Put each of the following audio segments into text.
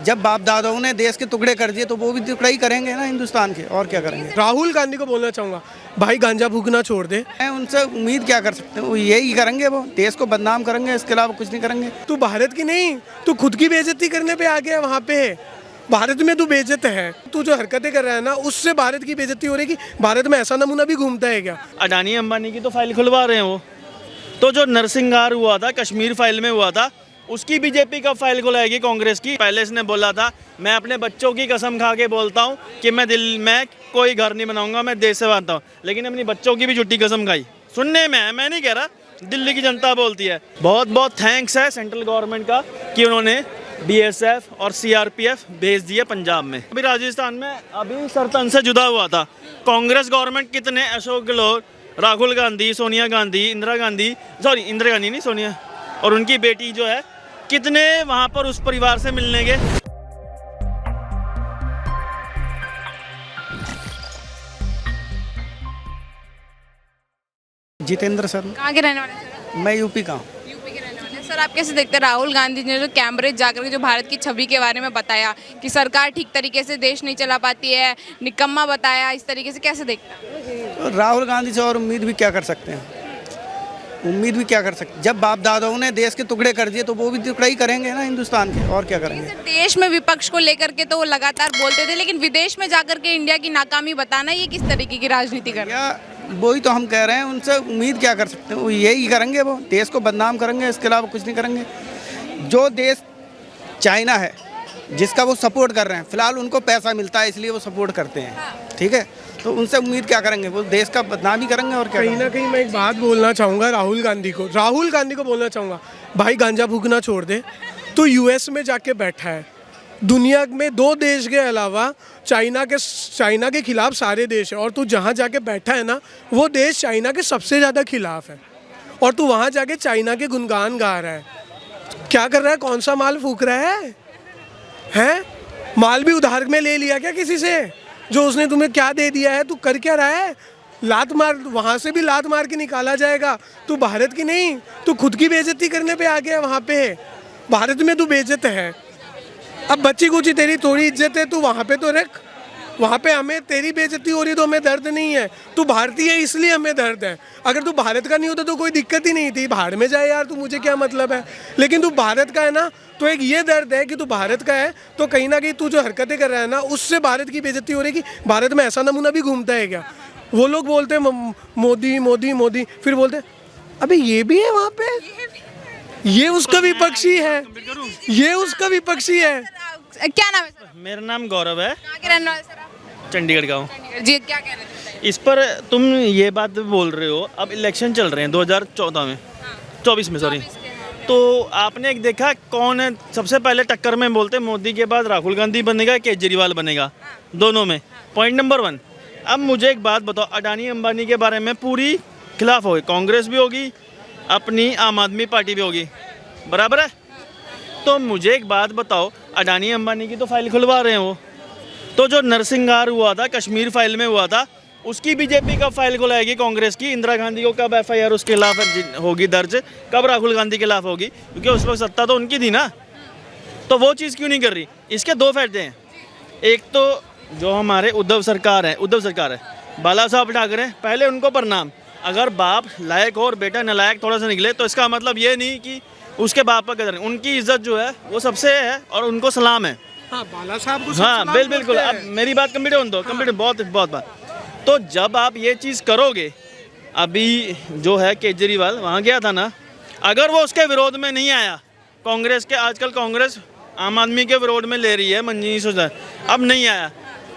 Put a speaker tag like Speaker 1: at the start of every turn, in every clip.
Speaker 1: जब बाप दादाओं ने देश के टुकड़े कर दिए तो वो भी टुकड़ा ही करेंगे ना हिंदुस्तान के, और क्या करेंगे।
Speaker 2: राहुल गांधी को बोलना चाहूँगा, भाई गांजा फूकना छोड़ दे।
Speaker 1: मैं उनसे उम्मीद क्या कर सकते हैं, वो यही करेंगे, वो देश को बदनाम करेंगे, इसके अलावा कुछ नहीं करेंगे।
Speaker 2: तू भारत की नहीं, तू खुद की बेइज्जती करने पे आ गया वहाँ पे। भारत में तू बेइज्जत है, तू जो हरकतें कर रहा है ना उससे भारत की बेइज्जती हो रही है कि भारत में ऐसा नमूना भी घूमता है क्या।
Speaker 3: अडानी अंबानी की तो फाइल खुलवा रहे हैं वो, तो जो नरसिंहार हुआ था कश्मीर फाइल में हुआ था उसकी बीजेपी का फाइल खुलाएगी कांग्रेस की। पहले इसने बोला था मैं अपने बच्चों की कसम खा के बोलता हूँ कि मैं दिल में कोई घर नहीं बनाऊंगा, मैं देश से आता हूँ, लेकिन अपनी बच्चों की भी झूठी कसम खाई। सुनने में है, मैं नहीं कह रहा, दिल्ली की जनता बोलती है। बहुत बहुत थैंक्स है सेंट्रल गवर्नमेंट का कि उन्होंने बीएसएफ और सीआरपीएफ भेज दिए पंजाब में। अभी राजस्थान में अभी सरतन से जुदा हुआ था कांग्रेस गवर्नमेंट, कितने अशोक गहलोत, राहुल गांधी, सोनिया गांधी, इंदिरा गांधी नहीं सोनिया, और उनकी बेटी जो है, कितने वहां पर उस परिवार से मिलने गए।
Speaker 1: जितेंद्र सर।
Speaker 4: कहाँ के रहने वाले हैं सर?
Speaker 1: मैं यूपी का हूँ।
Speaker 4: यूपी के रहने वाले हैं। सर आप कैसे देखते हैं राहुल गांधी ने जो कैम्ब्रिज जाकर के जो भारत की छवि के बारे में बताया कि सरकार ठीक तरीके से देश नहीं चला पाती है, निकम्मा बताया, इस तरीके से कैसे देखते हैं?
Speaker 1: तो राहुल गांधी से और उम्मीद भी क्या कर सकते हैं, उम्मीद भी क्या कर सकते। जब बाप दादाओं ने देश के टुकड़े कर दिए तो वो भी टुकड़ा ही करेंगे ना हिंदुस्तान के, और क्या करेंगे।
Speaker 4: सर देश में विपक्ष को लेकर के तो वो लगातार बोलते थे, लेकिन विदेश में जाकर के इंडिया की नाकामी बताना, ये किस तरीके की राजनीति कर रहे हैं?
Speaker 1: या वही तो हम कह रहे हैं, उनसे उम्मीद क्या कर सकते हैं, वो यही करेंगे, वो देश को बदनाम करेंगे, इसके अलावा कुछ नहीं करेंगे। जो देश चाइना है जिसका वो सपोर्ट कर रहे हैं, फिलहाल उनको पैसा मिलता है इसलिए वो सपोर्ट करते हैं, ठीक है, तो उनसे उम्मीद क्या करेंगे, वो देश का बदनामी करेंगे, और क्या
Speaker 2: कहीं ना कहीं मैं एक बात बोलना चाहूँगा राहुल गांधी को बोलना चाहूँगा, भाई गांजा फूकना छोड़ दे। तू यूएस में जाके बैठा है, दुनिया में 2 देश के अलावा चाइना के खिलाफ सारे देश है, और तू जहाँ जाके बैठा है ना वो देश चाइना के सबसे ज़्यादा खिलाफ है, और तू वहाँ जाके चाइना के गुणगान गा रहा है। क्या कर रहा है, कौन सा माल फूक रहा है? माल भी उधार में ले लिया क्या किसी से? जो उसने तुम्हें क्या दे दिया है, तू कर क्या रहा है? लात मार, वहाँ से भी लात मार के निकाला जाएगा। तू भारत की नहीं, तू खुद की बेइज्जती करने पे आ गया वहाँ पे। भारत में तू बेइज्जत है, अब बच्ची कुची तेरी थोड़ी इज्जत है, तू वहाँ पे तो रख। वहाँ पे हमें तेरी बेइज्जती हो रही तो हमें दर्द नहीं है, तू भारतीय है इसलिए हमें दर्द है। अगर तू भारत का नहीं होता तो कोई दिक्कत ही नहीं थी, बाहर में जाए यार, तू मुझे क्या मतलब है। लेकिन तू भारत का है ना, तो एक ये दर्द है कि तू भारत का है, तो कहीं ना कहीं तू जो हरकतें कर रहा है ना उससे भारत की बेइज्जती हो रही है कि भारत में ऐसा नमूना भी घूमता है क्या। वो लोग बोलते हैं मोदी मोदी मोदी, फिर बोलते हैं अबे ये भी है वहाँ पे, ये उसका विपक्षी है, ये उसका विपक्षी है।
Speaker 4: क्या नाम है सर?
Speaker 3: मेरा नाम गौरव है,
Speaker 4: कहाँ के रहने वाले सर आप?
Speaker 3: चंडीगढ़ का हूँ।
Speaker 4: जी क्या कह रहे थे?
Speaker 3: इस पर तुम ये बात बोल रहे हो, अब इलेक्शन चल रहे हैं 2014 में, 24 में सॉरी, तो आपने एक देखा कौन है सबसे पहले टक्कर में, बोलते मोदी के बाद राहुल गांधी बनेगा, केजरीवाल बनेगा, दोनों में। Point number 1। अब मुझे एक बात बताओ, अडानी अंबानी के बारे में पूरी खिलाफ होगी, कांग्रेस भी होगी, अपनी आम आदमी पार्टी भी होगी, बराबर है। तो मुझे एक बात बताओ, अडानी अंबानी की तो फाइल खुलवा रहे हैं वो, तो जो नरसिंहार हुआ था कश्मीर फाइल में हुआ था उसकी बीजेपी कब फाइल खुलाएगी कांग्रेस की। इंदिरा गांधी को कब एफआईआर उसके खिलाफ होगी दर्ज, कब राहुल गांधी के खिलाफ होगी, क्योंकि उस वक्त सत्ता तो उनकी थी ना, तो वो चीज़ क्यों नहीं कर रही। इसके 2 फायदे हैं। एक तो जो हमारे उद्धव सरकार है बाला साहब ठाकरे, पहले उनको प्रणाम। अगर बाप लायक हो और बेटा नलायक थोड़ा सा निकले तो इसका मतलब ये नहीं कि उसके बाप पर कदर नहीं, उनकी इज्जत जो है वो सबसे है और उनको सलाम है।
Speaker 2: हाँ, बाला साहब को
Speaker 3: हाँ बिल्कुल। अब मेरी बात कंप्लीट हो दो, कंप्लीट बहुत बात। तो जब आप ये चीज़ करोगे, अभी जो है केजरीवाल वहाँ गया था ना, अगर वो उसके विरोध में नहीं आया, कांग्रेस के, आजकल कांग्रेस आम आदमी के विरोध में ले रही है मंजनी सोचा, अब नहीं आया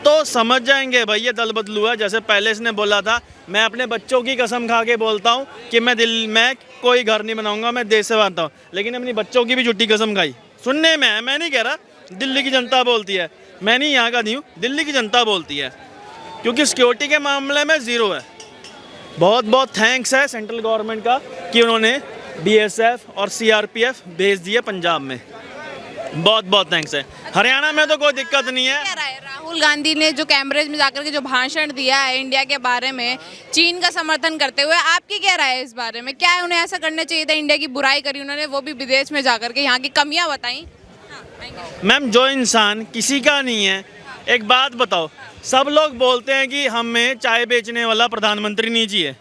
Speaker 3: तो समझ जाएंगे भाई ये दल बदलू है। जैसे पहले इसने बोला था मैं अपने बच्चों की कसम खा के बोलता हूँ कि मैं दिल में कोई घर नहीं बनाऊंगा, मैं देश से आता हूँ, लेकिन अपनी बच्चों की भी झूठी कसम खाई। सुनने में है, मैं नहीं कह रहा, दिल्ली की जनता बोलती है, मैं नहीं यहाँ का नहीं हूँ, दिल्ली की जनता बोलती है, क्योंकि सिक्योरिटी के मामले में ज़ीरो है। बहुत बहुत थैंक्स है सेंट्रल गवर्नमेंट का कि उन्होंने बीएसएफ और सीआरपीएफ भेज दिए पंजाब में, बहुत बहुत थैंक्स है। हरियाणा में तो कोई दिक्कत नहीं है।
Speaker 4: क्या राय है? राहुल गांधी ने जो कैम्ब्रिज में जाकर के जो भाषण दिया है इंडिया के बारे में, चीन का समर्थन करते हुए, आपकी क्या राय है इस बारे में? क्या है, उन्हें ऐसा करना चाहिए था? इंडिया की बुराई करी उन्होंने, वो भी विदेश में जाकर के, यहाँ की कमियां बताई।
Speaker 3: मैम जो इंसान किसी का नहीं है, एक बात बताओ, सब लोग बोलते हैं कि हमें चाय बेचने वाला प्रधानमंत्री नहीं चाहिए।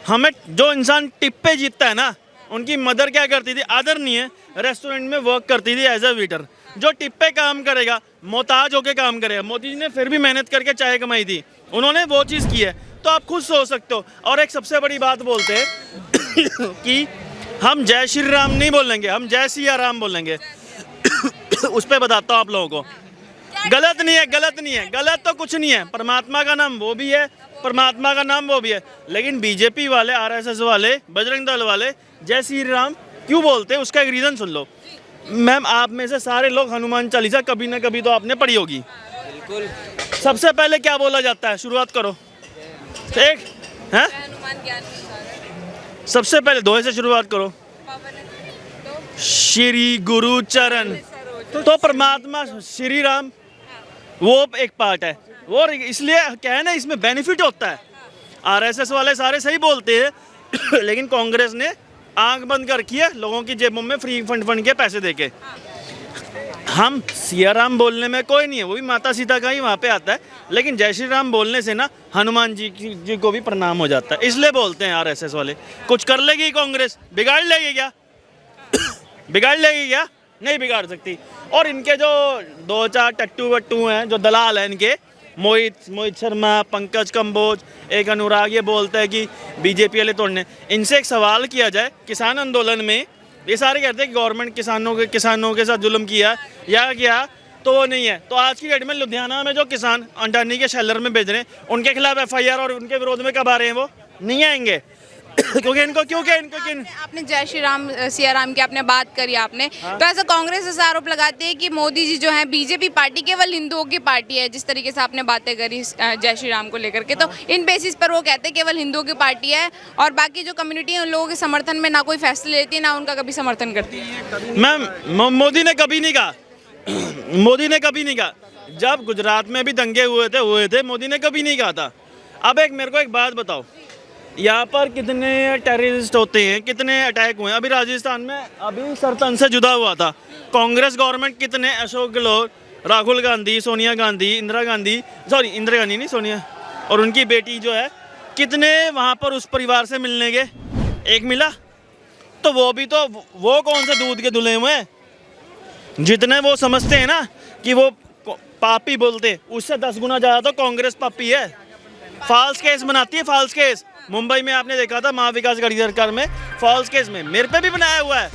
Speaker 3: हमें जो इंसान टिप पे जीतता है ना, उनकी मदर क्या करती थी, आदर नहीं है, रेस्टोरेंट में वर्क करती थी एज अ वेटर। जो टिप पे काम करेगा, मोहताज होके काम करेगा। मोदी जी ने फिर भी मेहनत करके चाय कमाई थी, उन्होंने वो चीज़ की है, तो आप खुद सोच सकते हो। और एक सबसे बड़ी बात बोलते हैं कि हम जय श्री राम नहीं बोलेंगे, हम जय सिया राम बोलेंगे। उस पर बताता हूँ आप लोगों को, गलत नहीं है, गलत नहीं है, गलत तो कुछ नहीं है। परमात्मा का नाम वो भी है, परमात्मा का नाम वो भी है। लेकिन बीजेपी वाले, आरएसएस वाले, बजरंग दल वाले जय श्री राम क्यों बोलते हैं, उसका एक रीज़न सुन लो। मैम आप में से सारे लोग हनुमान चालीसा कभी ना कभी तो आपने पढ़ी होगी। बिल्कुल। सबसे पहले क्या बोला जाता है, शुरुआत करो। एक है सबसे पहले दोहे से शुरुआत करो, श्री गुरु चरण। तो परमात्मा श्री राम वो एक पार्ट है, वो इसलिए क्या है ना, इसमें बेनिफिट होता है। आरएसएस वाले सारे सही बोलते हैं लेकिन कांग्रेस ने आंख बंद कर रखी है लोगों की जेबों में फ्री फंड के पैसे देके। हम सिया राम बोलने में कोई नहीं है, वो भी माता सीता का ही वहाँ पे आता है, लेकिन जय श्री राम बोलने से ना हनुमान जी को भी प्रणाम हो जाता है, इसलिए बोलते हैं आरएसएस वाले। कुछ कर लेगी कांग्रेस, बिगाड़ लेगी क्या? बिगाड़ लेगी क्या? नहीं बिगाड़ सकती। और इनके जो 2-4 टट्टू वट्टू हैं, जो दलाल हैं इनके, मोहित शर्मा, पंकज कंबोज, एक अनुराग, ये बोलते हैं कि बीजेपी वाले तोड़ने। इनसे एक सवाल किया जाए, किसान आंदोलन में ये सारे कहते हैं कि गवर्नमेंट किसानों के साथ जुल्म किया या क्या, तो वो नहीं है। तो आज की डेट में लुधियाना में जो किसान अंडानी के शेलर में बेच रहे हैं, उनके खिलाफ एफआईआर और उनके विरोध में कब आ रहे हैं? वो नहीं आएंगे क्योंकि
Speaker 4: आपने जय श्री राम सिया राम की आपने बात करी आपने, तो ऐसा कांग्रेस ऐसा आरोप लगाती है कि मोदी जी जो है बीजेपी पार्टी केवल हिंदुओं की पार्टी है। जिस तरीके से आपने बातें करी जय श्री राम को लेकर के, तो इन बेसिस पर वो कहते हैं केवल हिंदुओं की पार्टी है और बाकी जो कम्युनिटी है उन लोगों के समर्थन में ना कोई फैसले लेती है, ना उनका कभी समर्थन करती है।
Speaker 3: मैम मोदी ने कभी नहीं कहा मोदी ने कभी नहीं कहा। जब गुजरात में भी दंगे हुए थे, मोदी ने कभी नहीं कहा था। अब मेरे को एक बात बताओ, यहाँ पर कितने टेररिस्ट होते हैं, कितने अटैक हुए हैं? अभी राजस्थान में अभी सरतन से जुदा हुआ था कांग्रेस गवर्नमेंट, कितने अशोक गहलोत, राहुल गांधी, सोनिया गांधी, इंदिरा गांधी नहीं, सोनिया और उनकी बेटी जो है, कितने वहाँ पर उस परिवार से मिलने गए, एक मिला? तो वो कौन से दूध के धुले हुए हैं? जितने वो समझते हैं ना कि वो पापी बोलते, उससे 10 गुना ज़्यादा तो कांग्रेस पापी है। फॉल्स केस बनाती है, फॉल्स केस। मुंबई में आपने देखा था महाविकास आघाड़ी सरकार में, फॉल्स केस में मेरे पे भी बनाया हुआ है।